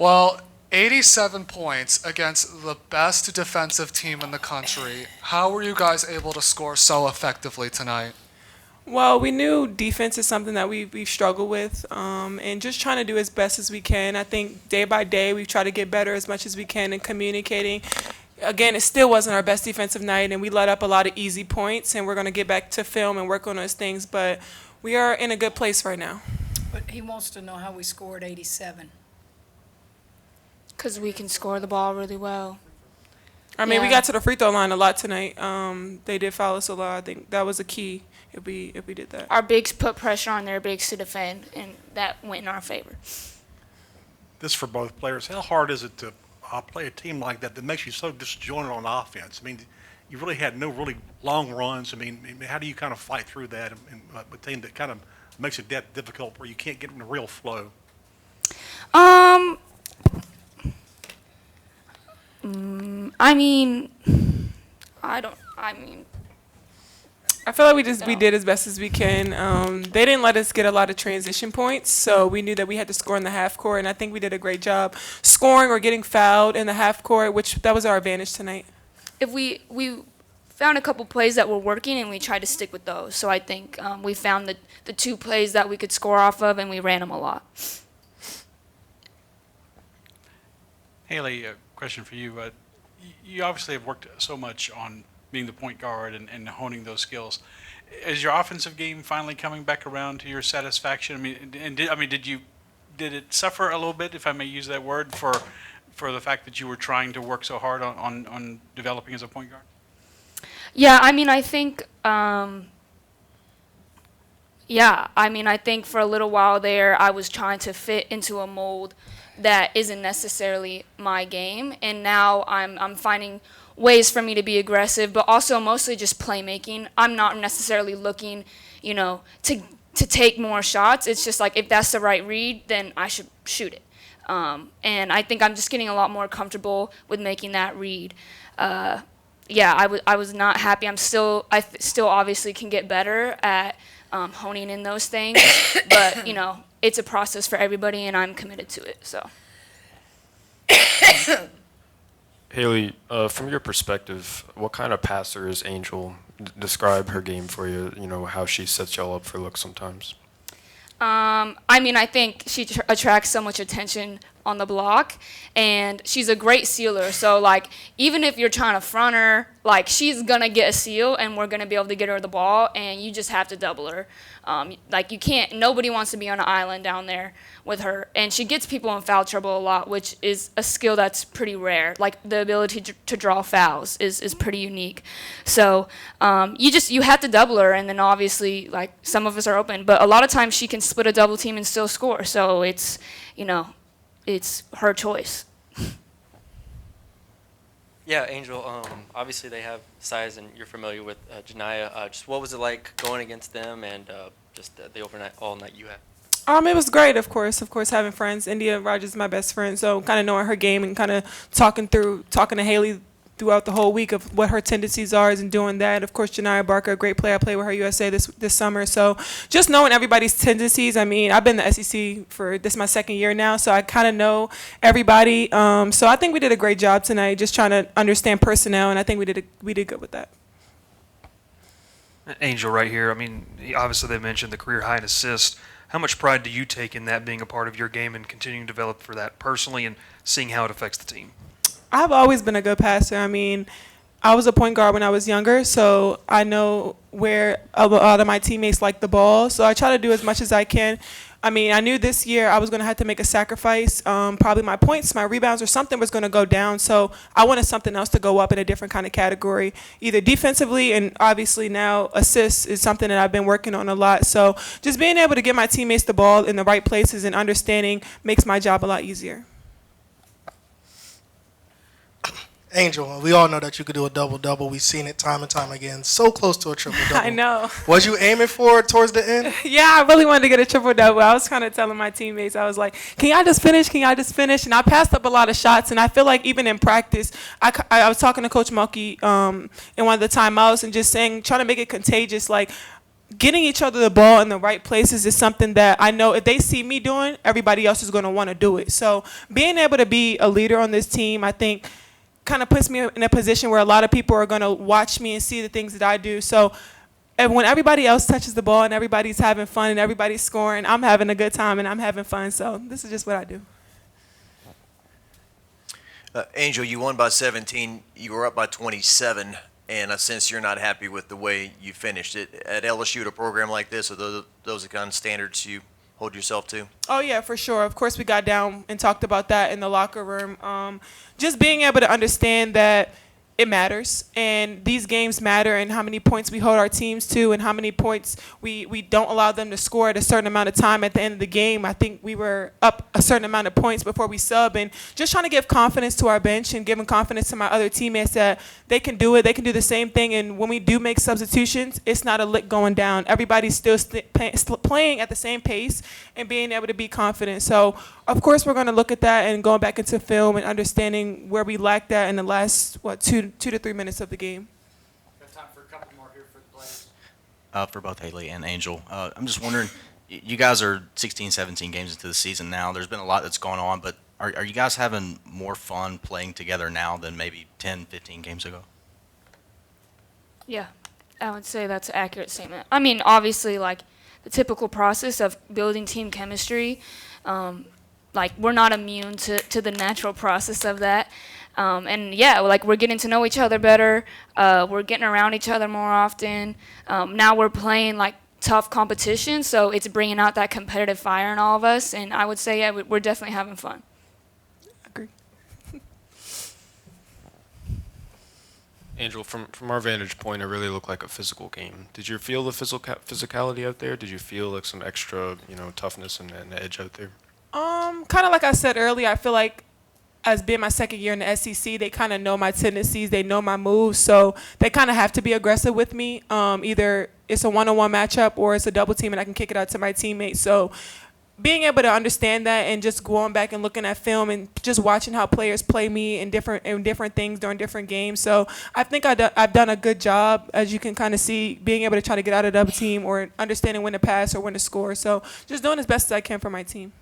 Well, 87 points against the best defensive team in the country. How were you guys able to score so effectively tonight? Well, we knew defense is something that we've struggled with, and just trying to do as best as we can. I think day by day we try to get better as much as we can in communicating. Again, it still wasn't our best defensive night, and we let up a lot of easy points, and we're going to get back to film and work on those things, but we are in a good place right now. But he wants to know how we scored 87. Because we can score the ball really well. I mean, we Yeah. got to the free throw line a lot tonight. They did foul us a lot. I think that was a key if we did that. Our bigs put pressure on their bigs to defend, and that went in our favor. This for both players. How hard is it to play a team like that that makes you so disjointed on offense? I mean, you really had no really long runs. I mean, how do you kind of fight through that in a team that kind of makes it that difficult where you can't get in a real flow? Um, I mean, I feel like we did as best as we can. They didn't let us get a lot of transition points, so we knew that we had to score in the half court, and I think we did a great job scoring or getting fouled in the half court, which that was our advantage tonight. if we found a couple plays that were working, and we tried to stick with those. So I think we found the two plays that we could score off of, and we ran them a lot. Hailey, a question for you. You obviously have worked so much on being the point guard and honing those skills. Is your offensive game finally coming back around to your satisfaction? Did it suffer a little bit, if I may use that word, for the fact that you were trying to work so hard on developing as a point guard? Yeah, I mean, I think, I think for a little while there, I was trying to fit into a mold that isn't necessarily my game, and now I'm finding ways for me to be aggressive, but also mostly just playmaking. I'm not necessarily looking, to take more shots. It's just like if that's the right read, then I should shoot it. And I think I'm just getting a lot more comfortable with making that read. I was not happy. I still obviously can get better at honing in those things, but it's a process for everybody, and I'm committed to it. So. Hailey, from your perspective, what kind of passer is Angel? Describe her game for you, how she sets y'all up for looks sometimes. I think she attracts so much attention on the block, and she's a great sealer. So, even if you're trying to front her, she's going to get a seal, and we're going to be able to get her the ball, and you just have to double her. You can't, nobody wants to be on an island down there with her. And she gets people in foul trouble a lot, which is a skill that's pretty rare. The ability to draw fouls is pretty unique. So, you have to double her, and then obviously, some of us are open. But a lot of times she can split a double team and still score. So it's her choice. Yeah, Angel, obviously they have size, and you're familiar with Janiyah. Just what was it like going against them, and just the overnight, all night you had? It was great, of course, having friends. India Rogers is my best friend, so kind of knowing her game and kind of talking to Hailey throughout the whole week of what her tendencies are and doing that. Of course, Janiyah Barker, a great player. I played with her USA this summer. So just knowing everybody's tendencies. I've been in the SEC for this is my second year now, so I kind of know everybody. So I think we did a great job tonight, just trying to understand personnel, and I think we did good with that. Angel right here. Obviously they mentioned the career high in assists. How much pride do you take in that being a part of your game and continuing to develop for that personally and seeing how it affects the team? I've always been a good passer. I was a point guard when I was younger, so I know where a lot of my teammates like the ball. So I try to do as much as I can. I knew this year I was going to have to make a sacrifice. Probably my points, my rebounds, or something was going to go down. So I wanted something else to go up in a different kind of category, either defensively, and obviously now assists is something that I've been working on a lot. So just being able to get my teammates the ball in the right places and understanding makes my job a lot easier. Angel, we all know that you could do a double-double. We've seen it time and time again. So close to a triple-double. I know. Was you aiming for it towards the end? Yeah, I really wanted to get a triple-double. I was kind of telling my teammates, I was like, can y'all just finish? Can y'all just finish? And I passed up a lot of shots, and I feel like even in practice, I was talking to Coach Mulkey in one of the timeouts and just saying, trying to make it contagious, getting each other the ball in the right places is something that I know if they see me doing, everybody else is going to want to do it. So being able to be a leader on this team, I think, kind of puts me in a position where a lot of people are going to watch me and see the things that I do. So and when everybody else touches the ball and everybody's having fun and everybody's scoring, I'm having a good time and I'm having fun. So this is just what I do. Angel, you won by 17. You were up by 27, and I sense you're not happy with the way you finished it. At LSU, at a program like this, are those the kind of standards you hold yourself to? Oh, yeah, for sure. Of course, we got down and talked about that in the locker room. Just being able to understand that it matters, and these games matter, and how many points we hold our teams to and how many points we don't allow them to score at a certain amount of time at the end of the game. I think we were up a certain amount of points before we sub, and just trying to give confidence to our bench and giving confidence to my other teammates that they can do it, they can do the same thing, and when we do make substitutions, it's not a lick going down. Everybody's still playing at the same pace and being able to be confident. So, of course, we're going to look at that and going back into film and understanding where we lacked that in the last, 2 to 3 minutes of the game. We have time for a couple more here for the players. For both Hailey and Angel. I'm just wondering, you guys are 16, 17 games into the season now. There's been a lot that's gone on, but are you guys having more fun playing together now than maybe 10, 15 games ago? Yeah, I would say that's an accurate statement. I mean, obviously, like, the typical process of building team chemistry, like, we're not immune to the natural process of that. And, yeah, like, we're getting to know each other better. We're getting around each other more often. Now we're playing, like, tough competition, so it's bringing out that competitive fire in all of us. And I would say, yeah, we're definitely having fun. Agree. Angel, from our vantage point, it really looked like a physical game. Did you feel the physicality out there? Did you feel like some extra, toughness and edge out there? Kind of like I said earlier, I feel like as being my second year in the SEC, they kind of know my tendencies, they know my moves, so they kind of have to be aggressive with me. Either it's a one-on-one matchup or it's a double team and I can kick it out to my teammates. So being able to understand that and just going back and looking at film and just watching how players play me in different things during different games. So I think I've done a good job, as you can kind of see, being able to try to get out of double team or understanding when to pass or when to score. So just doing as best as I can for my team.